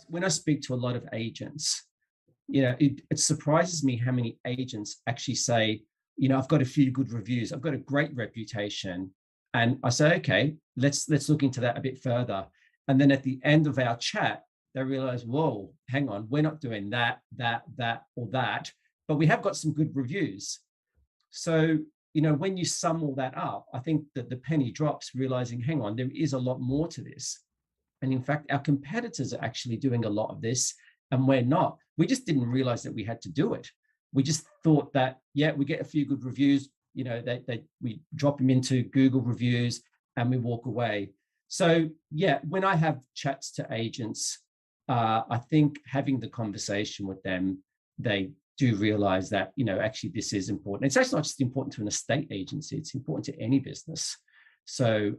when I speak to a lot of agents, it surprises me how many agents actually say, I've got a few good reviews, I've got a great reputation. And I say, okay, let's look into that a bit further. And then at the end of our chat, they realize, whoa, hang on, we're not doing that, or that, but we have got some good reviews. So, when you sum all that up, I think that the penny drops, realizing, hang on, there is a lot more to this. And in fact, our competitors are actually doing a lot of this, and we're not. We just didn't realize that we had to do it. We just thought that, yeah, we get a few good reviews, we drop them into Google reviews and we walk away. So, yeah, when I have chats to agents, I think having the conversation with them, they do realize that, actually this is important. It's actually not just important to an estate agency, it's important to any business. So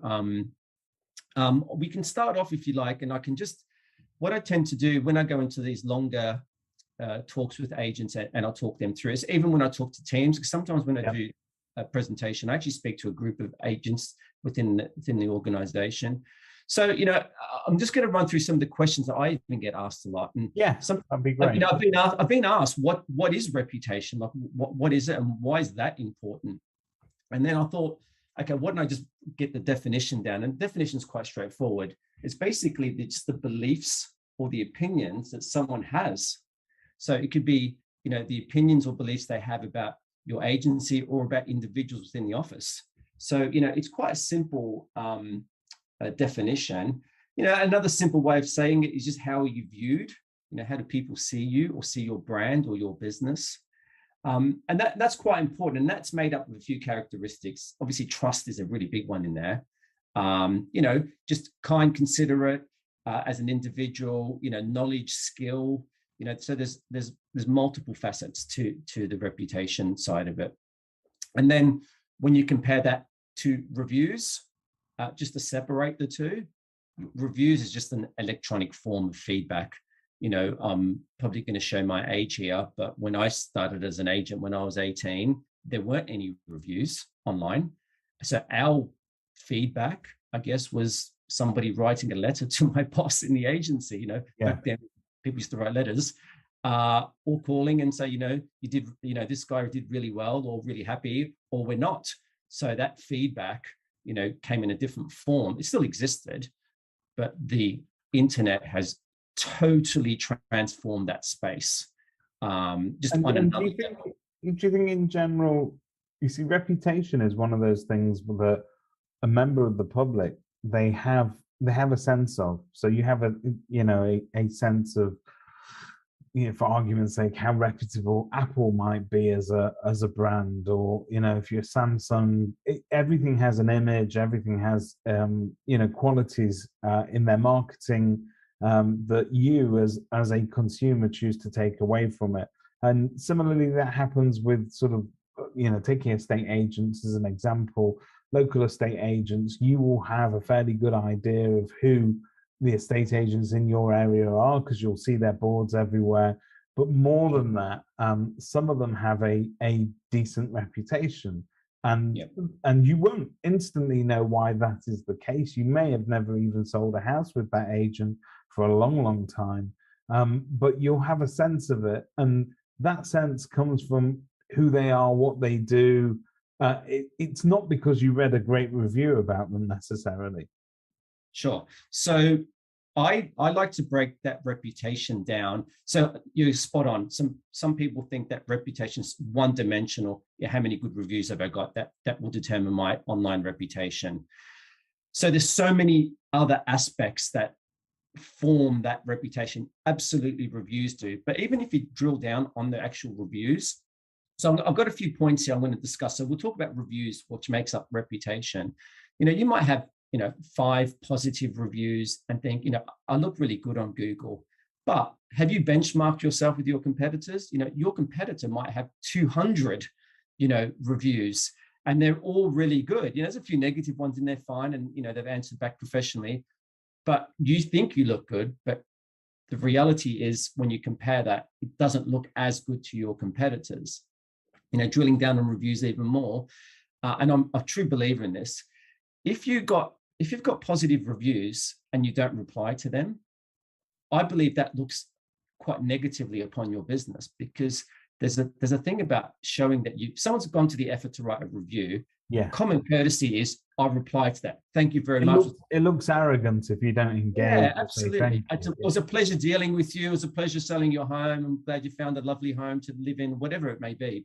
we can start off if you like, and what I tend to do when I go into these longer talks with agents, and I'll talk them through, is even when I talk to teams, because sometimes when I do a presentation, I actually speak to a group of agents within the organization. So, I'm just going to run through some of the questions that I even get asked a lot. And that'd be great. I've been asked what is reputation, like what is it, and why is that important? And then I thought, okay, why don't I just get the definition down? And the definition is quite straightforward. It's basically just the beliefs or the opinions that someone has. So it could be, the opinions or beliefs they have about your agency or about individuals within the office. So, it's quite a simple definition. Another simple way of saying it is just how are you viewed? How do people see you or see your brand or your business? And that's quite important. And that's made up of a few characteristics. Obviously, trust is a really big one in there. Just kind, considerate as an individual, knowledge, skill, so there's multiple facets to the reputation side of it. And then when you compare that to reviews, just to separate the two, reviews is just an electronic form of feedback. I'm probably going to show my age here, but when I started as an agent when I was 18, there weren't any reviews online. So our feedback, I guess, was somebody writing a letter to my boss in the agency. Back then people used to write letters, or calling and say, you did, this guy did really well, or really happy, or we're not. So that feedback, came in a different form. It still existed, but the internet has totally transformed that space. Do you think in general, you see, reputation is one of those things that a member of the public, they have a sense of. So you have a sense of, for argument's sake, how reputable Apple might be as a brand, or if you're Samsung, everything has an image, everything has qualities in their marketing that you as a consumer choose to take away from it. And similarly, that happens with sort of taking estate agents as an example. Local estate agents, you will have a fairly good idea of who the estate agents in your area are, because you'll see their boards everywhere. But more than that, some of them have a decent reputation, and you won't instantly know why that is the case. You may have never even sold a house with that agent for a long time, but you'll have a sense of it, and that sense comes from who they are, what they do. It's not because you read a great review about them necessarily. Sure. So I like to break that reputation down. So you're spot on. Some people think that reputation is one-dimensional. How many good reviews have I got? That will determine my online reputation. So there's so many other aspects that form that reputation. Absolutely, reviews do. But even if you drill down on the actual reviews, so I've got a few points here I'm going to discuss. So we'll talk about reviews, which makes up reputation. You might have 5 positive reviews and think, I look really good on Google. But have you benchmarked yourself with your competitors? Your competitor might have 200, reviews, and they're all really good. There's a few negative ones in there, fine, and they've answered back professionally. But you think you look good, but the reality is when you compare that, it doesn't look as good to your competitors. Drilling down on reviews even more, and I'm a true believer in this. If you've got positive reviews and you don't reply to them, I believe that looks quite negatively upon your business, because there's a thing about showing that someone's gone to the effort to write a review. Yeah. Common courtesy is, I'll reply to that. Thank you very It much. looks arrogant if you don't engage. Yeah, absolutely. It was a pleasure dealing with you. It was a pleasure selling your home. I'm glad you found a lovely home to live in, whatever it may be.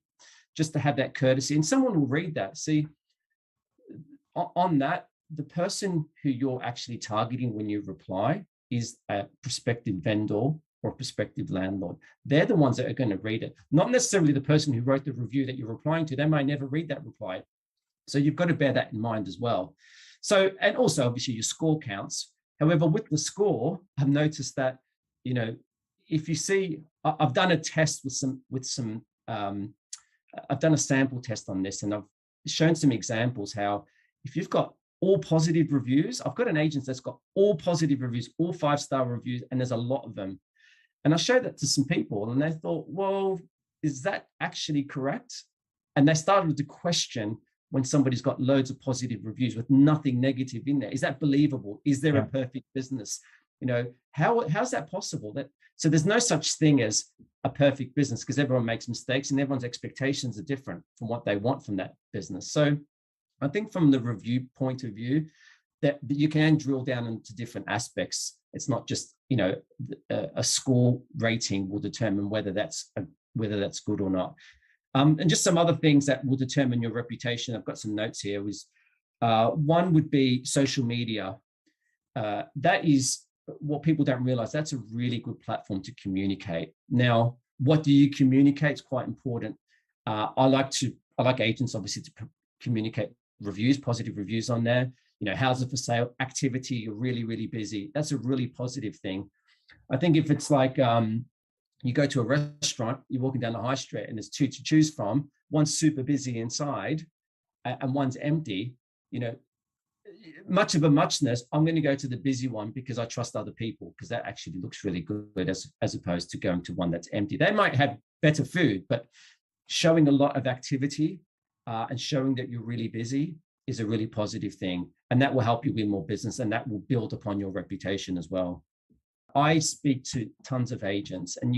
Just to have that courtesy, and someone will read that. See, on that, the person who you're actually targeting when you reply is a prospective vendor or prospective landlord. They're the ones that are going to read it, not necessarily the person who wrote the review that you're replying to. They may never read that reply. So you've got to bear that in mind as well. So, and also obviously your score counts. However, with the score, I've noticed that, you know, if you see, I've done a test I've done a sample test on this, and I've shown some examples how if you've got all positive reviews, I've got an agent that's got all positive reviews, all 5-star reviews, and there's a lot of them. And I showed that to some people, and they thought, well, is that actually correct? And they started to question, when somebody's got loads of positive reviews with nothing negative in there, is that believable? Is there a perfect business? You know, how's that possible? So there's no such thing as a perfect business, because everyone makes mistakes and everyone's expectations are different from what they want from that business. So I think from the review point of view, that you can drill down into different aspects. It's not just, you know, a score rating will determine whether that's good or not. And just some other things that will determine your reputation. I've got some notes here. One would be social media. That is what people don't realize. That's a really good platform to communicate. Now, what do you communicate? It's quite important. I like agents obviously to communicate reviews, positive reviews on there. You know, how's it for sale activity? You're really, really busy. That's a really positive thing. I think if it's like you go to a restaurant, you're walking down the high street and there's two to choose from, one's super busy inside and one's empty, you know, much of a muchness, I'm going to go to the busy one because I trust other people, because that actually looks really good as opposed to going to one that's empty. They might have better food, but showing a lot of activity and showing that you're really busy is a really positive thing. And that will help you win more business, and that will build upon your reputation as well. I speak to tons of agents, and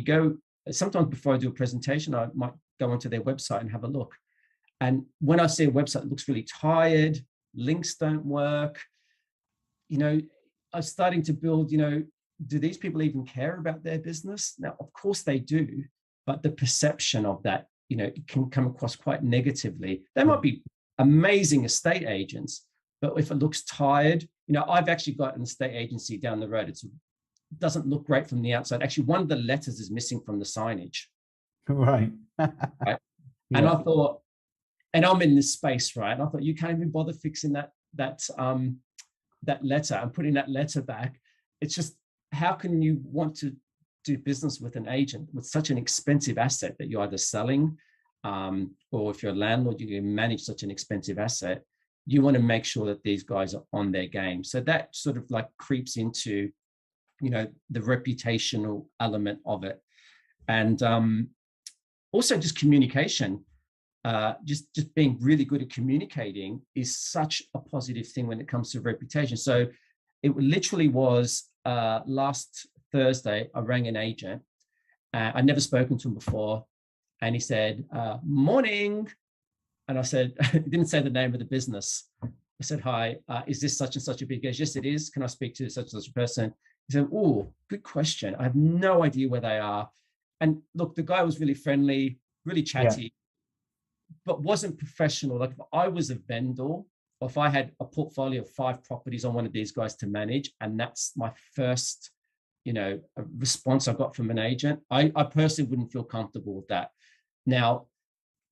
sometimes before I do a presentation, I might go onto their website and have a look. And when I see a website that looks really tired, links don't work, you know, I'm starting to build, you know, do these people even care about their business? Now, of course they do, but the perception of that, you know, it can come across quite negatively. They might be amazing estate agents, but if it looks tired, you know, I've actually got an estate agency down the road. It doesn't look great from the outside. Actually, one of the letters is missing from the signage. Right. Right. And I thought, and I'm in this space, right? And I thought, you can't even bother fixing that letter and putting that letter back. It's just, how can you want to do business with an agent with such an expensive asset that you're either selling, or if you're a landlord, you manage such an expensive asset, you want to make sure that these guys are on their game. So that sort of like creeps into, you know, the reputational element of it. And also just communication. Just being really good at communicating is such a positive thing when it comes to reputation. So it literally was last Thursday, I rang an agent. I'd never spoken to him before. And he said, morning. And I said, he didn't say the name of the business. I said, hi, is this such and such a big? He goes, yes, it is. Can I speak to such and such a person? He said, oh, good question. I have no idea where they are. And look, the guy was really friendly, really chatty, but wasn't professional. Like if I was a vendor, or if I had a portfolio of 5 properties on one of these guys to manage, and that's my first, you know, response I got from an agent, I personally wouldn't feel comfortable with that. Now,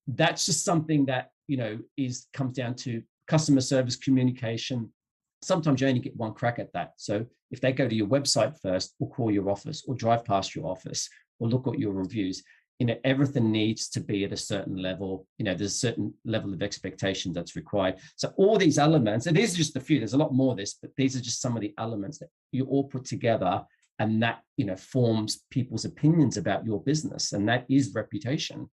that's just something that, you know, comes down to customer service communication. Sometimes you only get one crack at that. So if they go to your website first, or call your office, or drive past your office, or look at your reviews, you know, everything needs to be at a certain level. You know, there's a certain level of expectation that's required. So all these elements, and these are just a few, there's a lot more of this, but these are just some of the elements that you all put together, and that, you know, forms people's opinions about your business, and that is reputation.